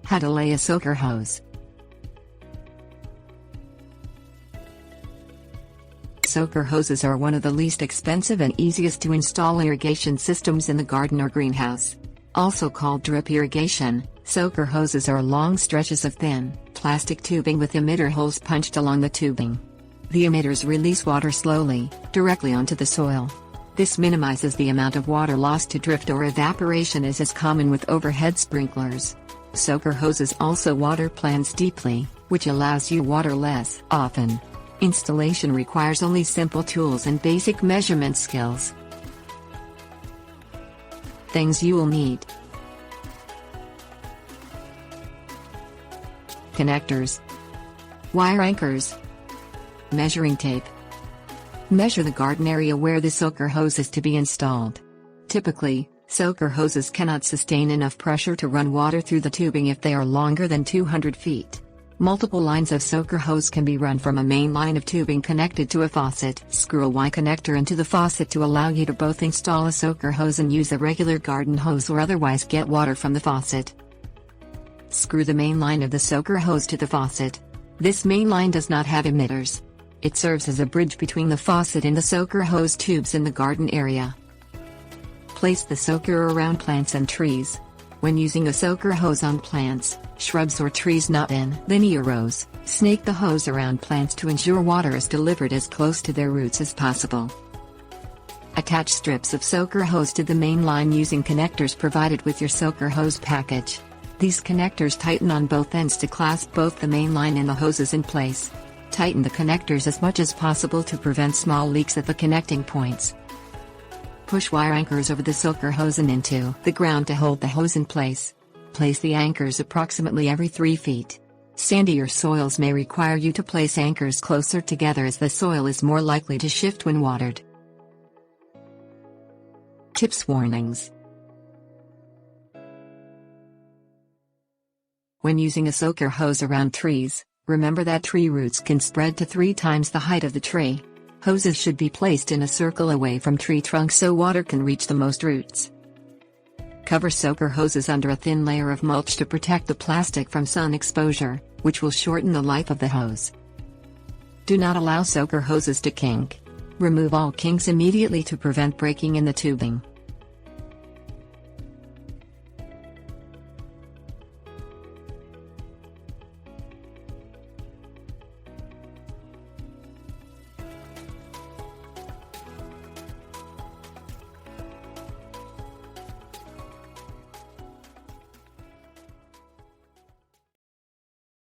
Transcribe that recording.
How to lay a soaker hose. Soaker hoses are one of the least expensive and easiest to install irrigation systems in the garden or greenhouse. Also called drip irrigation, soaker hoses are long stretches of thin, plastic tubing with emitter holes punched along the tubing. The emitters release water slowly, directly onto the soil. This minimizes the amount of water lost to drift or evaporation as is common with overhead sprinklers. Soaker hoses also water plants deeply, which allows you water less often. Installation requires only simple tools and basic measurement skills. Things you will need: connectors, wire anchors, measuring tape. Measure the garden area where the soaker hose is to be installed. Typically, soaker hoses cannot sustain enough pressure to run water through the tubing if they are longer than 200 feet. Multiple lines of soaker hose can be run from a main line of tubing connected to a faucet. Screw a Y connector into the faucet to allow you to both install a soaker hose and use a regular garden hose or otherwise get water from the faucet. Screw the main line of the soaker hose to the faucet. This main line does not have emitters. It serves as a bridge between the faucet and the soaker hose tubes in the garden area. Place the soaker around plants and trees. When using a soaker hose on plants, shrubs or trees not in linear rows, snake the hose around plants to ensure water is delivered as close to their roots as possible. Attach strips of soaker hose to the main line using connectors provided with your soaker hose package. These connectors tighten on both ends to clasp both the main line and the hoses in place. Tighten the connectors as much as possible to prevent small leaks at the connecting points. Push wire anchors over the soaker hose and into the ground to hold the hose in place. Place the anchors approximately every 3 feet. Sandier soils may require you to place anchors closer together as the soil is more likely to shift when watered. Tips: warnings. When using a soaker hose around trees, remember that tree roots can spread to 3 times the height of the tree. Hoses should be placed in a circle away from tree trunks so water can reach the most roots. Cover soaker hoses under a thin layer of mulch to protect the plastic from sun exposure, which will shorten the life of the hose. Do not allow soaker hoses to kink. Remove all kinks immediately to prevent breaking in the tubing.